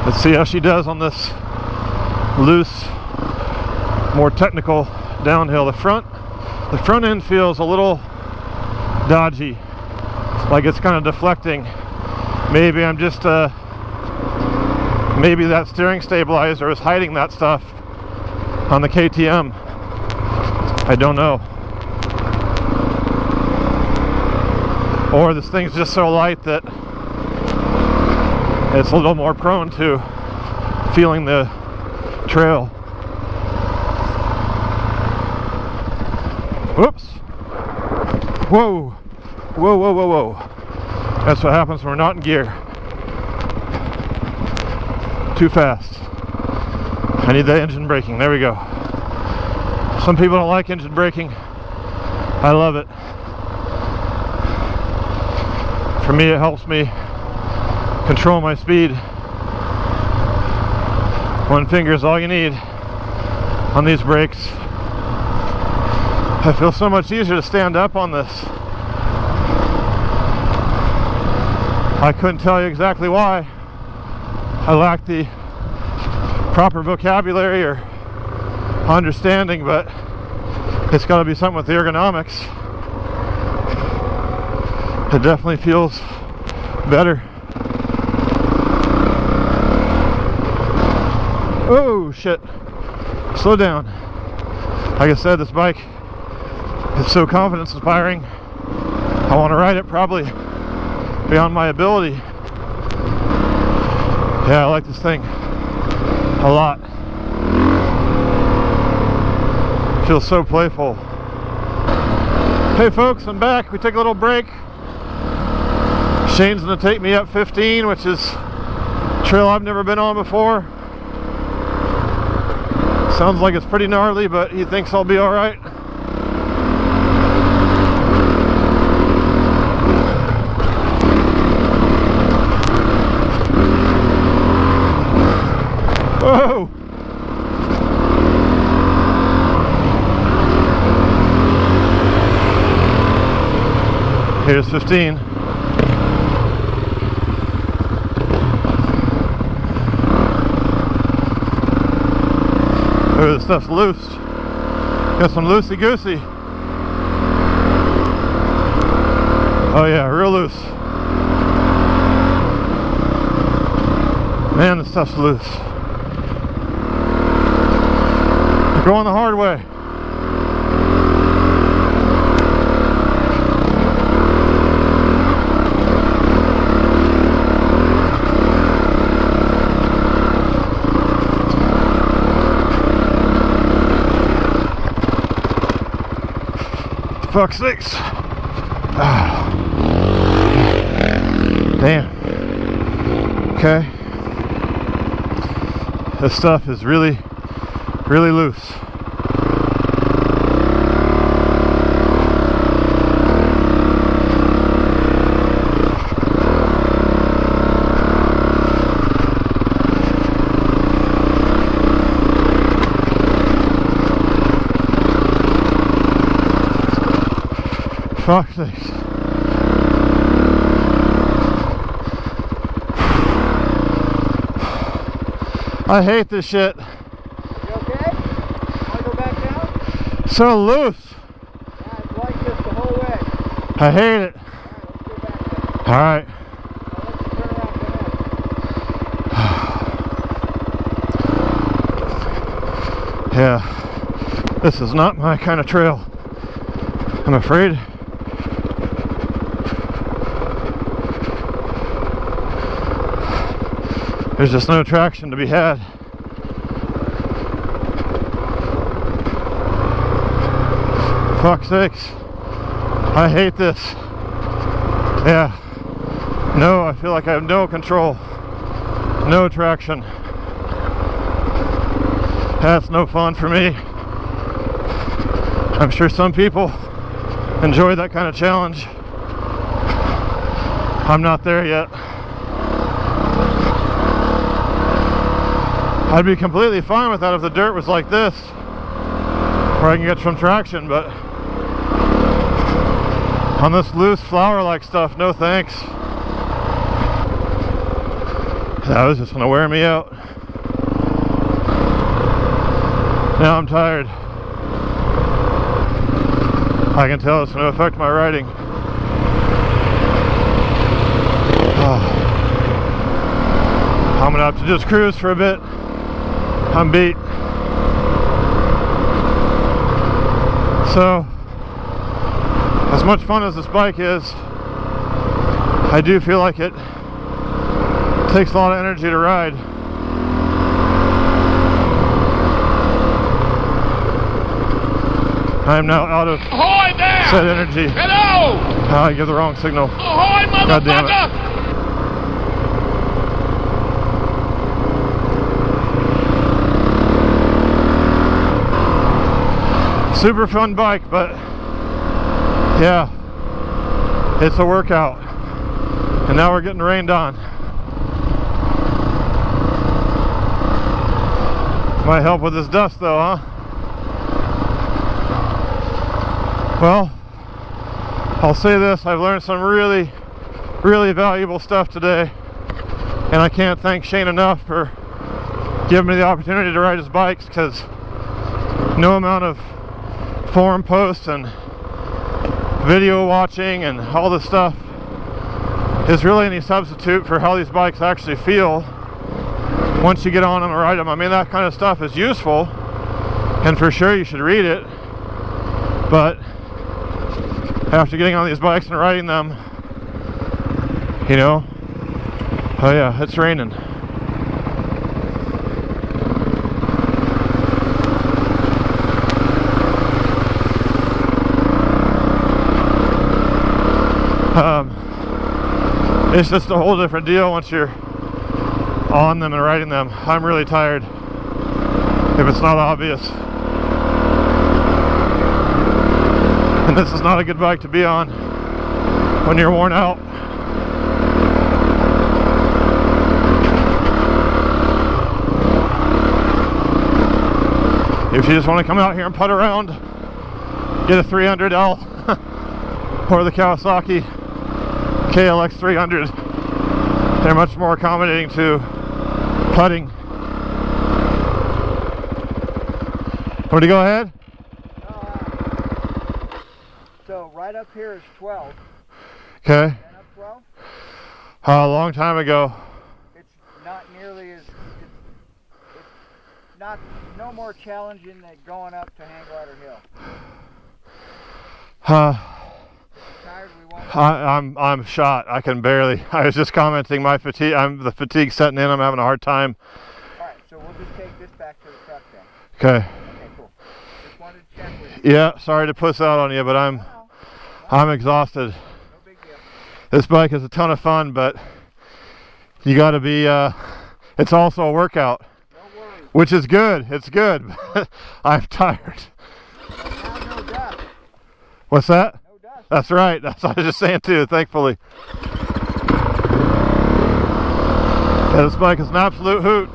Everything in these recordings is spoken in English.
Let's see how she does on this loose, more technical downhill. The front end feels a little dodgy, like it's kind of deflecting. Maybe I'm just maybe that steering stabilizer is hiding that stuff on the KTM. I don't know. Or this thing's just so light that it's a little more prone to feeling the trail. Whoops. Whoa. Whoa, whoa, whoa, whoa. That's what happens when we're not in gear. Too fast. I need that engine braking. There we go. Some people don't like engine braking. I love it. For me, it helps me control my speed. One finger is all you need on these brakes. I feel so much easier to stand up on this. I couldn't tell you exactly why. I lack the proper vocabulary or understanding, but it's got to be something with the ergonomics. It definitely feels better. Oh shit, slow down. Like I said, this bike is so confidence inspiring. I want to ride it probably beyond my ability. Yeah, I like this thing a lot. Feels so playful. Hey folks, I'm back. We took a little break. Shane's gonna take me up 15, which is a trail I've never been on before. Sounds like it's pretty gnarly, but he thinks I'll be all right. Whoa! Here's 15. Oh, this stuff's loose. Got some loosey-goosey. Oh yeah, real loose. Man, this stuff's loose. We're going the hard way. Fuck's sakes. Ah. Damn. Okay. This stuff is really, really loose. Fuck's sakes. I hate this shit. You okay? Want to go back down? So loose. Yeah, it's like this the whole way. I hate it. Alright, let's go back down. Alright. I'll let you turn around. Yeah. This is not my kind of trail, I'm afraid. There's just no traction to be had. Fuck's sakes. I hate this. Yeah. No, I feel like I have no control. No traction. That's no fun for me. I'm sure some people enjoy that kind of challenge. I'm not there yet. I'd be completely fine with that if the dirt was like this, where I can get some traction, but on this loose flower-like stuff, no thanks. That was just gonna wear me out. Now I'm tired. I can tell it's gonna affect my riding. I'm gonna have to just cruise for a bit. I'm beat. So, as much fun as this bike is, I do feel like it takes a lot of energy to ride. I am now out of said energy. Hello! I give the wrong signal. Ahoy, God damn it. motherfucker! Super fun bike, but yeah, it's a workout. And now we're getting rained on. Might help with this dust though, huh? Well, I'll say this, I've learned some really valuable stuff today, and I can't thank Shane enough for giving me the opportunity to ride his bikes, because no amount of forum posts and video watching and all this stuff is really any substitute for how these bikes actually feel once you get on them and ride them. I mean, that kind of stuff is useful, and for sure you should read it, but after getting on these bikes and riding them, you know, oh yeah, it's raining. It's just a whole different deal once you're on them and riding them. I'm really tired, if it's not obvious. And this is not a good bike to be on when you're worn out. If you just want to come out here and putt around, get a 300L or the Kawasaki KLX 300. They're much more accommodating to putting. Want to go ahead? So right up here is 12. Okay. And up 12? A long time ago. It's not nearly as, it's not, no more challenging than going up to Hangglider Hill. Tired, we won't. I'm shot. I can barely. I was just commenting my fatigue. The fatigue setting in. I'm having a hard time. All right, so we'll just take this back to the truck then. Okay. Okay, cool. Just wanted to check with you. Yeah. Sorry to puss out on you, but I'm exhausted. No big deal. This bike is a ton of fun, but you got to be. It's also a workout, Don't worry. which is good. It's good. But I'm tired. Now no dust. What's that? No dust. That's right. That's what I was just saying too. Thankfully. Yeah, this bike is an absolute hoot.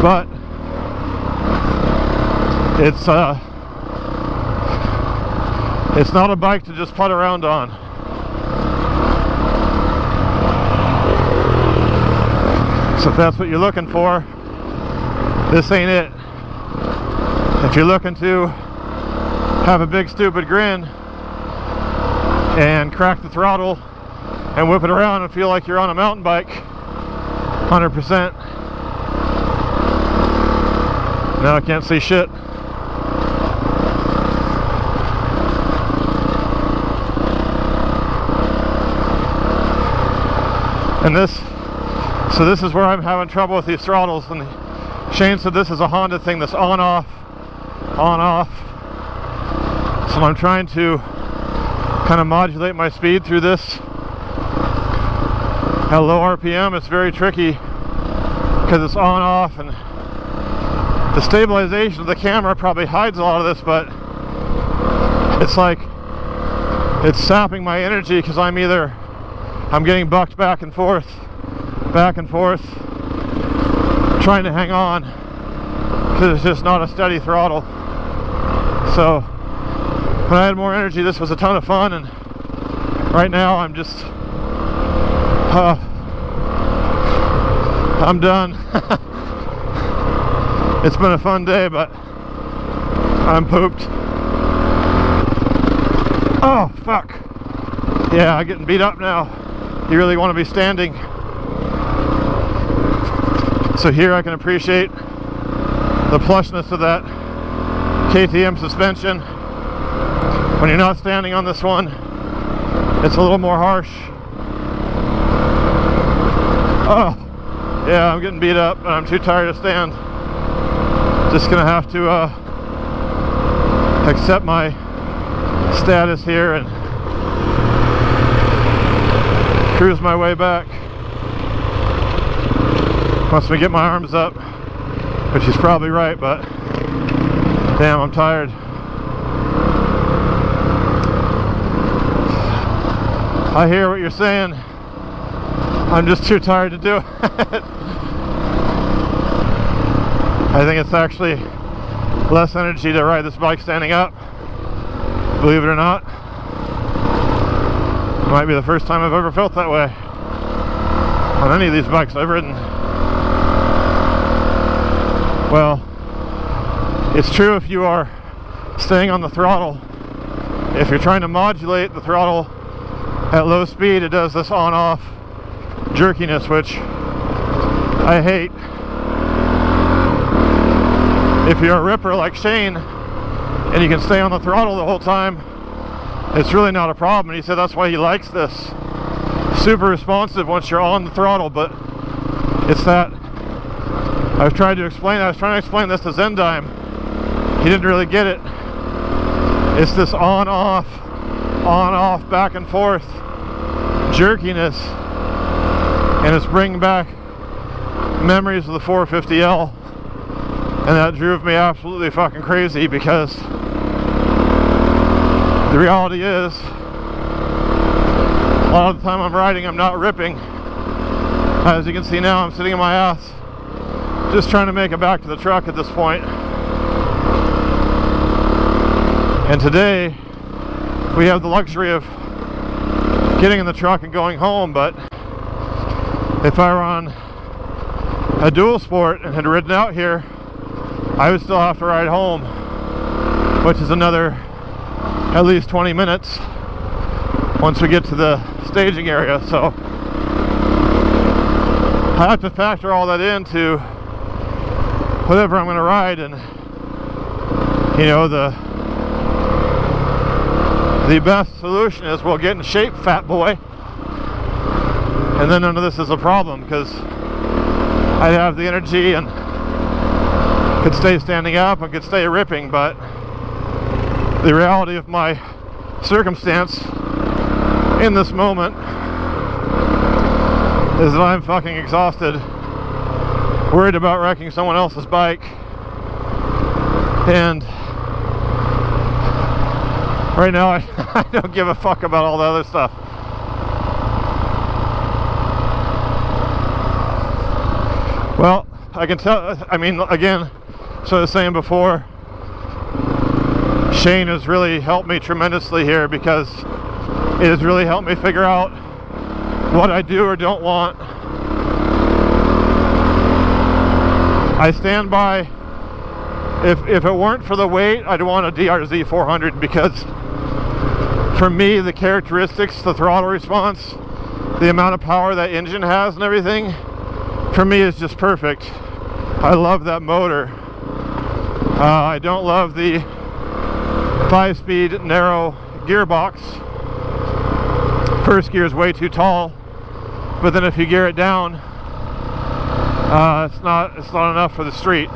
But it's not a bike to just putt around on. So if that's what you're looking for, this ain't it. If you're looking to have a big stupid grin and crack the throttle and whip it around and feel like you're on a mountain bike, 100%. Now I can't see shit. And this is where I'm having trouble with these throttles. And Shane said this is a Honda thing, this on off. So I'm trying to kind of modulate my speed through this at low RPM. It's very tricky because it's on off, and the stabilization of the camera probably hides a lot of this, but it's like it's sapping my energy because I'm getting bucked back and forth, trying to hang on because it's just not a steady throttle. So when I had more energy, this was a ton of fun, and right now I'm just I'm done. It's been a fun day, but I'm pooped. Oh, fuck. Yeah, I'm getting beat up now. You really want to be standing. So here I can appreciate the plushness of that KTM suspension. When you're not standing on this one, it's a little more harsh. Oh, yeah, I'm getting beat up and I'm too tired to stand. Just gonna have to accept my status here and cruise my way back. Once we get my arms up, which is probably right, but damn, I'm tired. I hear what you're saying. I'm just too tired to do it. I think it's actually less energy to ride this bike standing up, believe it or not. It might be the first time I've ever felt that way on any of these bikes I've ridden. Well, it's true if you are staying on the throttle. If you're trying to modulate the throttle at low speed, it does this on-off jerkiness, which I hate. If you're a ripper like Shane and you can stay on the throttle the whole time, it's really not a problem. And he said that's why he likes this. Super responsive once you're on the throttle, but it's that I was trying to explain this to Zendime. He didn't really get it. It's this on-off, back and forth jerkiness, and it's bringing back memories of the 450L, and that drove me absolutely fucking crazy, because the reality is a lot of the time I'm riding, I'm not ripping. As you can see now, I'm sitting in my ass just trying to make it back to the truck at this point. And today we have the luxury of getting in the truck and going home, but if I were on a dual sport and had ridden out here, I would still have to ride home, which is another at least 20 minutes once we get to the staging area. So I have to factor all that into whatever I'm going to ride, and you know, the best solution is we'll get in shape, fat boy, and then none of this is a problem, because I'd have the energy and could stay standing up and could stay ripping. But the reality of my circumstance in this moment is that I'm fucking exhausted, worried about wrecking someone else's bike, and right now I don't give a fuck about all the other stuff. Well, I can tell, I mean, again, so I was saying before, Shane has really helped me tremendously here, because it has really helped me figure out what I do or don't want. I stand by, if it weren't for the weight, I'd want a DRZ 400, because for me, the characteristics, the throttle response, the amount of power that engine has and everything, for me is just perfect. I love that motor. I don't love the 5-speed narrow gearbox. First gear is way too tall, but then if you gear it down, it's not enough for the street.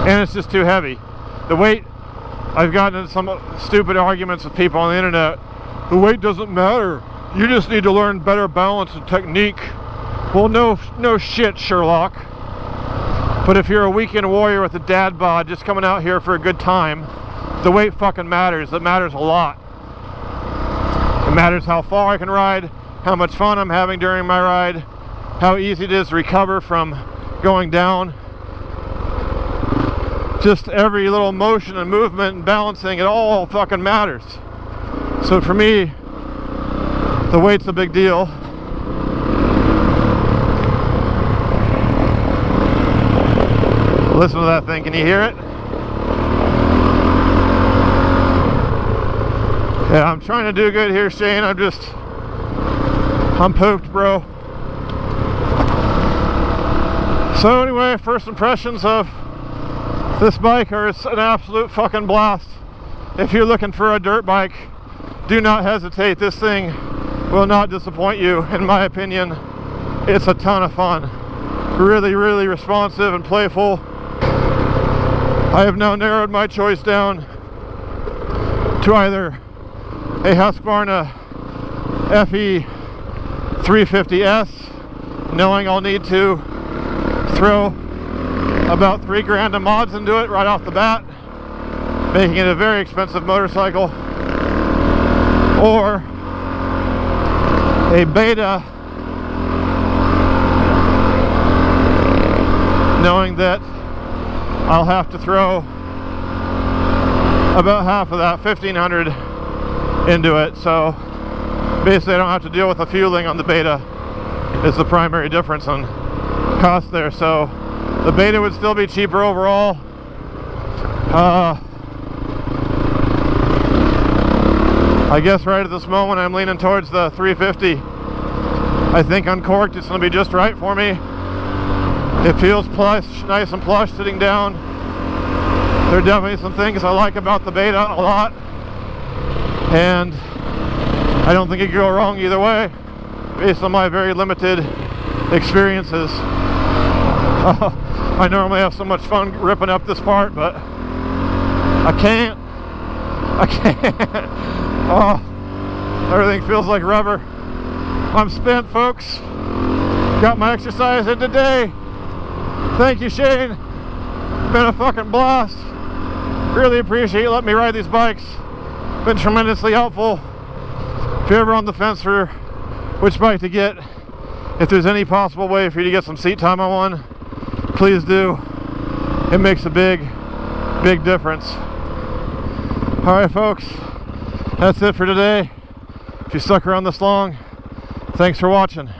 And it's just too heavy. The weight, I've gotten into some stupid arguments with people on the internet. The weight doesn't matter. You just need to learn better balance and technique. Well, no shit, Sherlock. But if you're a weekend warrior with a dad bod just coming out here for a good time, the weight fucking matters. It matters a lot. It matters how far I can ride, how much fun I'm having during my ride, how easy it is to recover from going down. Just every little motion and movement and balancing, it all fucking matters. So for me, The weight's a big deal. Listen to that thing, can you hear it? Yeah, I'm trying to do good here, Shane. I'm pooped, bro. So anyway, first impressions of this bike are it's an absolute fucking blast. If you're looking for a dirt bike, do not hesitate. This thing will not disappoint you, in my opinion. It's a ton of fun. Really, really responsive and playful. I have now narrowed my choice down to either a Husqvarna FE350S, knowing I'll need to throw about $3 of mods into it right off the bat, making it a very expensive motorcycle, or a Beta, knowing that I'll have to throw about half of that, $1,500, into it. So basically I don't have to deal with the fueling on the Beta. Is the primary difference on cost there. So the Beta would still be cheaper overall. I guess right at this moment I'm leaning towards the 350. I think uncorked it's going to be just right for me. It feels plush, nice and plush sitting down. There are definitely some things I like about the Beta a lot, and I don't think it could go wrong either way based on my very limited experiences. I normally have so much fun ripping up this part, but I can't. Oh, everything feels like rubber. I'm spent, folks. Got my exercise in today. Thank you, Shane. Been a fucking blast. Really appreciate you letting me ride these bikes. Been tremendously helpful. If you're ever on the fence for which bike to get, if there's any possible way for you to get some seat time on one, please do. It makes a big difference. Alright folks, that's it for today. If you stuck around this long, thanks for watching.